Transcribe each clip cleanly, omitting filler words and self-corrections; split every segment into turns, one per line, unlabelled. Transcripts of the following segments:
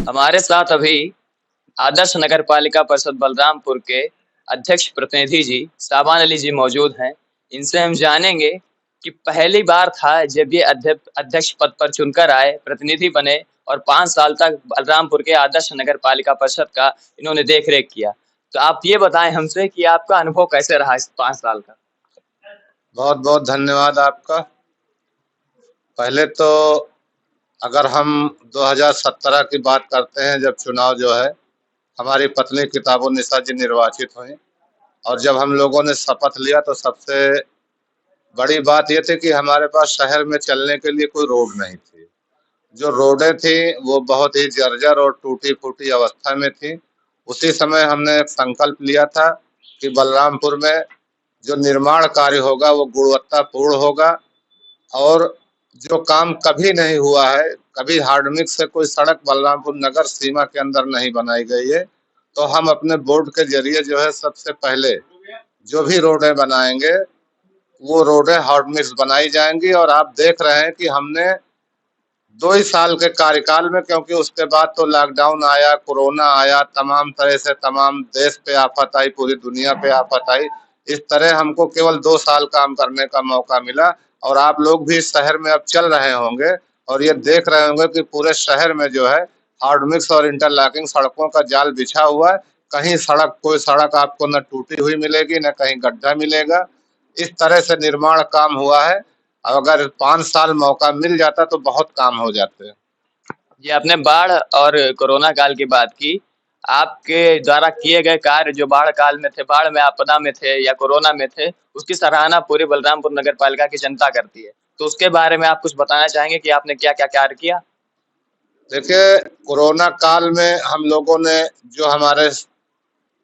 हमारे साथ अभी आदर्श नगर पालिका परिषद बलरामपुर के अध्यक्ष प्रतिनिधि जी साबान अली जी मौजूद हैं। इनसे हम जानेंगे कि पहली बार था जब ये अध्यक्ष पद पर चुनकर आए, प्रतिनिधि बने और 5 साल तक बलरामपुर के आदर्श नगर पालिका परिषद का इन्होंने देख रेख किया। तो आप ये बताएं हमसे कि आपका अनुभव कैसे रहा इस 5 साल का।
बहुत बहुत धन्यवाद आपका। पहले तो अगर हम 2017 की बात करते हैं, जब चुनाव जो है हमारी पत्नी किताबुन्निसा जी निर्वाचित हुई और जब हम लोगों ने शपथ लिया तो सबसे बड़ी बात ये थी कि हमारे पास शहर में चलने के लिए कोई रोड नहीं थी। जो रोडें थी वो बहुत ही जर्जर और टूटी फूटी अवस्था में थी। उसी समय हमने एक संकल्प लिया था कि बलरामपुर में जो निर्माण कार्य होगा वो गुणवत्तापूर्ण होगा और जो काम कभी नहीं हुआ है, कभी हार्डमिक से कोई सड़क बलरामपुर नगर सीमा के अंदर नहीं बनाई गई है, तो हम अपने बोर्ड के जरिए जो है सबसे पहले जो भी रोडें बनाएंगे वो रोडें हार्डमिक्स बनाई जाएंगी। और आप देख रहे हैं कि हमने 2 ही साल के कार्यकाल में, क्योंकि उसके बाद तो लॉकडाउन आया, कोरोना आया, तमाम तरह से तमाम देश पे आफत आई, पूरी दुनिया पे आफत आई। इस तरह हमको केवल 2 साल काम करने का मौका मिला। और आप लोग भी इस शहर में अब चल रहे होंगे और ये देख रहे होंगे कि पूरे शहर में जो है हार्डमिक्स और इंटरलॉकिंग सड़कों का जाल बिछा हुआ है। कहीं कोई सड़क आपको न टूटी हुई मिलेगी, न कहीं गड्ढा मिलेगा। इस तरह से निर्माण काम हुआ है। अगर 5 साल मौका मिल जाता तो बहुत काम हो जाते।
ये आपने बाढ़ और कोरोना काल की बात की। आपके द्वारा किए गए कार्य जो बाढ़ काल में थे, बाढ़ में आपदा में थे या कोरोना में थे, उसकी सराहना पूरी बलरामपुर नगर पालिका की जनता करती है। तो उसके बारे में आप कुछ बताना चाहेंगे कि आपने क्या क्या कार्य किया।
देखिए, कोरोना काल में हम लोगों ने, जो हमारे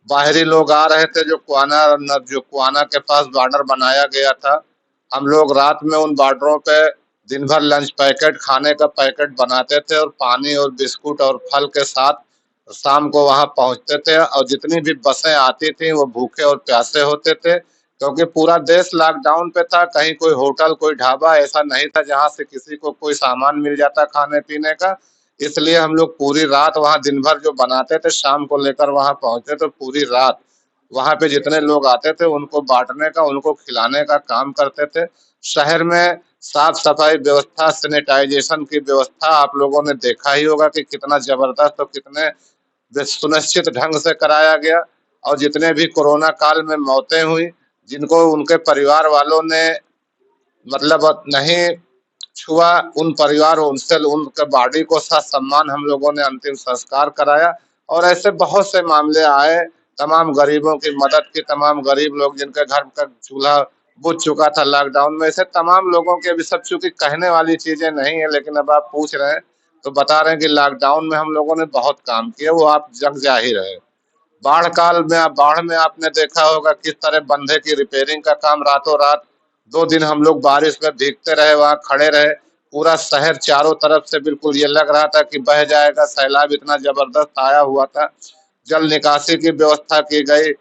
बाहरी लोग आ रहे थे, जो कुआना के पास बॉर्डर बनाया गया था, हम लोग रात में उन बॉर्डरों पे दिन भर लंच पैकेट, खाने का पैकेट बनाते थे और पानी और बिस्कुट और फल के साथ शाम को वहां पहुंचते थे। और जितनी भी बसें आती थी वो भूखे और प्यासे होते थे, क्योंकि पूरा देश लॉकडाउन पे था। कहीं कोई होटल, कोई ढाबा ऐसा नहीं था जहां से किसी को कोई सामान मिल जाता खाने पीने का। इसलिए हम लोग पूरी रात वहां दिन भर जो बनाते थे, शाम को लेकर वहां पहुंचते थे। पूरी रात वहां पे जितने लोग आते थे उनको बांटने का, उनको खिलाने का काम करते थे। शहर में साफ सफाई व्यवस्था, सैनिटाइजेशन की व्यवस्था आप लोगों ने देखा ही होगा कि कितना जबरदस्त और कितने सुनिश्चित ढंग से कराया गया। और जितने भी कोरोना काल में मौतें हुई, जिनको उनके परिवार वालों ने मतलब नहीं छुआ, उन परिवार, उनसे उनके बॉडी को सम्मान हम लोगों ने अंतिम संस्कार कराया। और ऐसे बहुत से मामले आए, तमाम गरीबों की मदद की, तमाम गरीब लोग जिनके घर का चूल्हा बुझ चुका था लॉकडाउन में, ऐसे तमाम लोगों के भी सब, चूंकि कहने वाली चीजें नहीं है, लेकिन अब आप पूछ रहे हैं तो बता रहे हैं कि लॉकडाउन में हम लोगों ने बहुत काम किया, वो आप जग जाहिर है। बाढ़ में आपने देखा होगा किस तरह बंधे की रिपेयरिंग का काम रातों रात, 2 दिन हम लोग बारिश में भीगते रहे, वहां खड़े रहे। पूरा शहर चारों तरफ से बिल्कुल ये लग रहा था कि बह जाएगा, सैलाब इतना जबरदस्त आया हुआ था। जल निकासी की व्यवस्था की गई।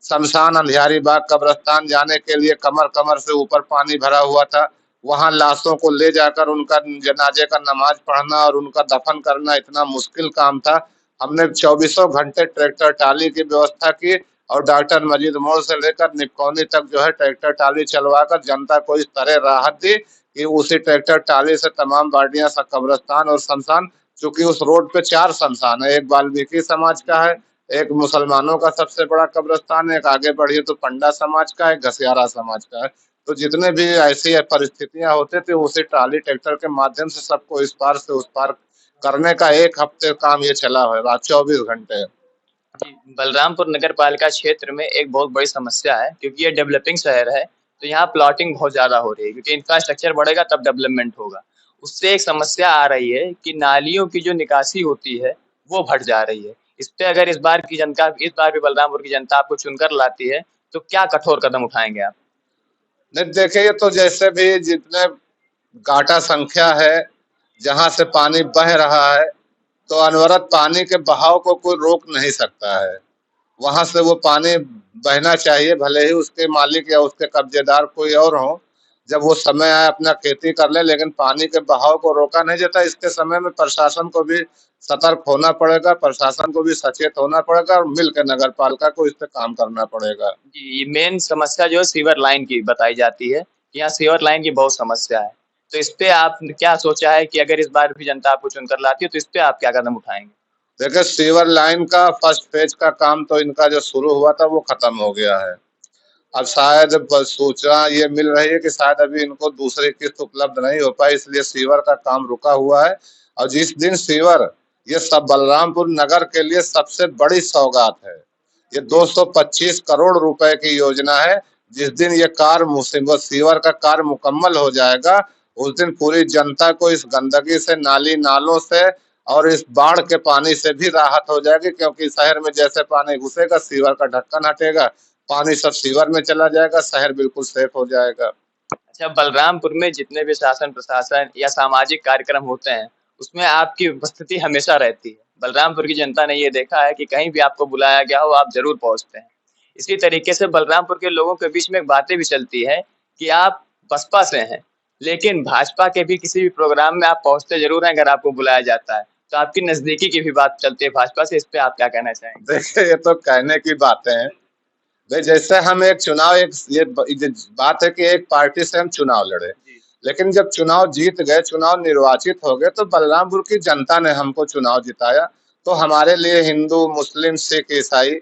शमशान, अंधियारी बाग, कब्रिस्तान जाने के लिए कमर कमर से ऊपर पानी भरा हुआ था। वहां लाशों को ले जाकर उनका जनाजे का नमाज पढ़ना और उनका दफन करना इतना मुश्किल काम था। हमने चौबीसों घंटे ट्रैक्टर टाली की व्यवस्था की और डॉक्टर मजीद मोड़ से लेकर निपकौनी तक जो है ट्रैक्टर टाली चलवाकर जनता को इस तरह राहत दी कि उसी ट्रैक्टर टाली से तमाम बाडियां, कब्रिस्तान और शमशान, चूंकि उस रोड पे 4 शमशान है, एक वाल्मीकि समाज का है, एक मुसलमानों का सबसे बड़ा कब्रिस्तान है, एक आगे बढ़िए तो पंडा समाज का है, घसियारा समाज का है। तो जितने भी ऐसी परिस्थितियां होते थे उसी ट्राली ट्रैक्टर के माध्यम से सबको इस पार से उस पार करने का 1 हफ्ते काम ये चला है, रात 24 घंटे।
जी, बलरामपुर नगर पालिका क्षेत्र में एक बहुत बड़ी समस्या है, क्योंकि ये डेवलपिंग शहर है। तो यहाँ प्लॉटिंग बहुत ज्यादा हो रही है, क्योंकि इंफ्रास्ट्रक्चर बढ़ेगा तब डेवलपमेंट होगा। उससे एक समस्या आ रही है कि नालियों की जो निकासी होती है वो बढ़ जा रही है। इस पे अगर इस बार भी बलरामपुर की जनता आपको चुनकर लाती है तो क्या कठोर कदम उठाएंगे आप।
नहीं, देखिए, तो जैसे भी जितने गाटा संख्या है जहां से पानी बह रहा है, तो अनवरत पानी के बहाव को कोई रोक नहीं सकता है। वहां से वो पानी बहना चाहिए, भले ही उसके मालिक या उसके कब्जेदार कोई और हो। जब वो समय आए अपना खेती कर ले, लेकिन पानी के बहाव को रोका नहीं जाता। इसके समय में प्रशासन को भी सतर्क होना पड़ेगा, प्रशासन को भी सचेत होना पड़ेगा और मिलकर नगर पालिका को इस पे काम करना पड़ेगा।
जी, ये मेन समस्या जो है सीवर लाइन की बताई जाती है कि यहाँ सीवर लाइन की बहुत समस्या है। तो इस पे आपने क्या सोचा है कि अगर इस बार भी जनता आपको चुनकर लाती है तो इस पे आप क्या कदम उठाएंगे?
देखिए, सीवर लाइन का फर्स्ट फेज का काम तो इनका जो शुरू हुआ था वो खत्म हो गया है। अब शायद सूचना ये मिल रही है कि शायद अभी इनको दूसरी किस्त उपलब्ध नहीं हो पाई, इसलिए सीवर का काम रुका हुआ है। और जिस दिन सीवर, ये सब बलरामपुर नगर के लिए सबसे बड़ी सौगात है। ये 225 करोड़ रुपए की योजना है। जिस दिन ये कार्य मुसीबत सीवर का कार्य मुकम्मल हो जाएगा, उस दिन पूरी जनता को इस गंदगी से, नाली नालों से और इस बाढ़ के पानी से भी राहत हो जाएगी, क्योंकि शहर में जैसे पानी घुसेगा, सीवर का ढक्कन हटेगा, पानी सब सीवर में चला जाएगा, शहर बिल्कुल सेफ हो जाएगा।
अच्छा, बलरामपुर में जितने भी शासन प्रशासन या सामाजिक कार्यक्रम होते हैं उसमें आपकी उपस्थिति हमेशा रहती है। बलरामपुर की जनता ने ये देखा है कि कहीं भी आपको बुलाया गया हो आप जरूर पहुंचते हैं। इसी तरीके से बलरामपुर के लोगों के बीच में एक बातें भी चलती है कि आप बसपा से हैं, लेकिन भाजपा के भी किसी भी प्रोग्राम में आप पहुंचते जरूर हैं अगर आपको बुलाया जाता है। तो आपकी नजदीकी की भी बात चलती है भाजपा से, इस पे आप क्या कहना चाहेंगे?
देखिए, ये तो कहने की बातें हैं भाई। जैसे हम एक चुनाव, एक ये बात है कि एक पार्टी से हम चुनाव लड़े,
जी।
लेकिन जब चुनाव जीत गए, चुनाव निर्वाचित हो गए, तो बलरामपुर की जनता ने हमको चुनाव जिताया। तो हमारे लिए हिंदू, मुस्लिम, सिख, ईसाई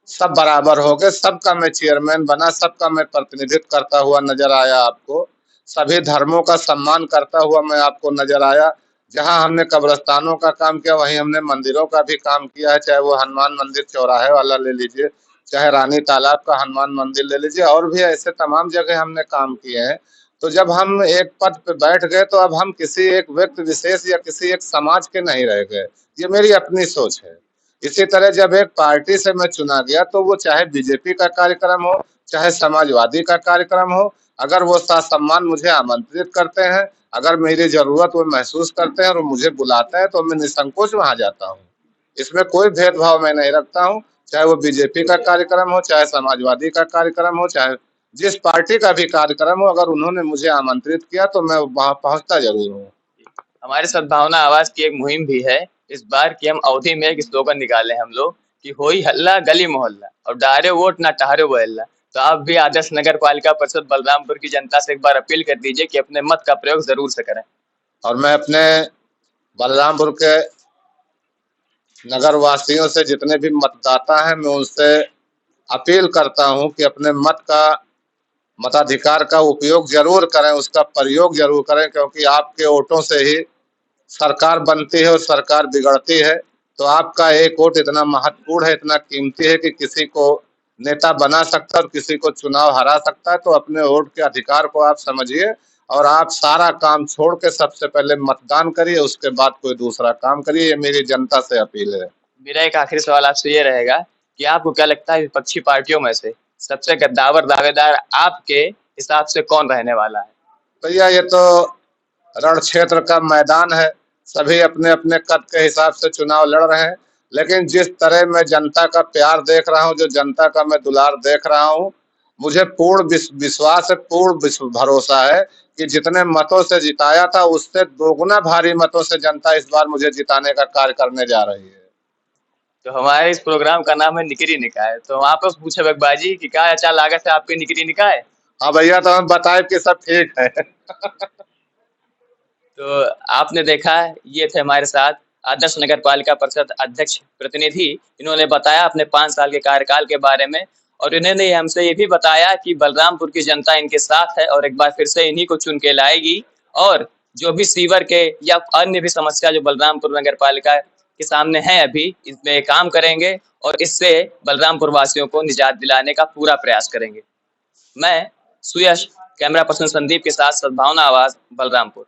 सब बराबर हो गए। सबका मैं चेयरमैन बना, सबका मैं प्रतिनिधित्व करता हुआ नजर आया आपको। सभी धर्मों का सम्मान करता हुआ मैं आपको नजर आया। जहां हमने कब्रिस्तानों का काम किया, वहीं हमने मंदिरों का भी काम किया है। चाहे वो हनुमान मंदिर चौराहे वाला ले लीजिए, चाहे रानी तालाब का हनुमान मंदिर ले लीजिए, और भी ऐसे तमाम जगह हमने काम किए हैं। तो जब हम एक पद पे बैठ गए, तो अब हम किसी एक व्यक्ति विशेष या किसी एक समाज के नहीं रह गए। ये मेरी अपनी सोच है। इसी तरह जब एक पार्टी से मैं चुना गया, तो वो चाहे बीजेपी का कार्यक्रम हो, चाहे समाजवादी का कार्यक्रम हो, अगर वो सम्मान मुझे आमंत्रित करते हैं, अगर मेरी जरूरत वो महसूस करते हैं और वो मुझे बुलाते हैं, तो मैं निसंकोच वहां जाता हूँ। इसमें कोई भेदभाव मैं नहीं रखता हूँ। चाहे वो बीजेपी का कार्यक्रम हो, चाहे समाजवादी का कार्यक्रम हो, चाहे जिस पार्टी का भी कार्यक्रम हो, अगर उन्होंने मुझे आमंत्रित किया तो मैं वहां पहुंचता जरूर हूँ।
हमारे सद्भावना आवाज की एक मुहिम भी है इस बार कि हम अवधि में एक स्लोगन निकाले हम लोग कि होई हल्ला गली मोहल्ला और डारे वोट ना टहरे वहल्ला। तो आप भी आदर्श नगर पालिका परिषद बलरामपुर की जनता से एक बार अपील कर दीजिए कि अपने मत का प्रयोग जरूर से करें।
और मैं अपने बलरामपुर के नगर वासियों से, जितने भी मतदाता हैं, मैं उनसे अपील करता हूं कि अपने मताधिकार का उपयोग जरूर करें, उसका प्रयोग जरूर करें, क्योंकि आपके वोटों से ही सरकार बनती है और सरकार बिगड़ती है। तो आपका एक वोट इतना महत्वपूर्ण है, इतना कीमती है कि किसी को नेता बना सकता है और किसी को चुनाव हरा सकता है। तो अपने वोट के अधिकार को आप समझिए और आप सारा काम छोड़ के सबसे पहले मतदान करिए, उसके बाद कोई दूसरा काम करिए। ये मेरी जनता से अपील है।
मेरा एक आखिरी सवाल आपसे ये रहेगा कि आपको क्या लगता है विपक्षी पार्टियों में से सबसे गद्दावर दावेदार आपके हिसाब से कौन रहने वाला है?
भैया, ये तो रण क्षेत्र का मैदान है। सभी अपने अपने कद के हिसाब से चुनाव लड़ रहे हैं, लेकिन जिस तरह मैं जनता का प्यार देख रहा हूँ, जो जनता का मैं दुलार देख रहा हूँ, मुझे पूर्ण विश्वास है, पूर्ण भरोसा है कि जितने मतों से जिताया था, उससे दोगुना भारी मतों से जनता इस बार मुझे जिताने का कार्य करने जा रही है।
तो हमारे इस प्रोग्राम का नाम है निकरी निकाय। तो वहां पर पूछे बगबाजी कि क्या अच्छा लागत है आपकी निकरी निकाय?
हाँ भैया, तो हम बताए कि सब ठीक है।
तो आपने देखा, ये थे हमारे साथ आदर्श नगर पालिका परिषद अध्यक्ष प्रतिनिधि। इन्होंने बताया अपने 5 साल के कार्यकाल के बारे में और इन्होंने हमसे ये भी बताया कि बलरामपुर की जनता इनके साथ है और एक बार फिर से इन्हीं को चुन के लाएगी और जो भी सीवर के या अन्य भी समस्या जो बलरामपुर नगर पालिका के सामने है अभी, इसमें काम करेंगे और इससे बलरामपुर वासियों को निजात दिलाने का पूरा प्रयास करेंगे। मैं सुयश, कैमरा पर्सन संदीप के साथ सद्भावना आवाज, बलरामपुर।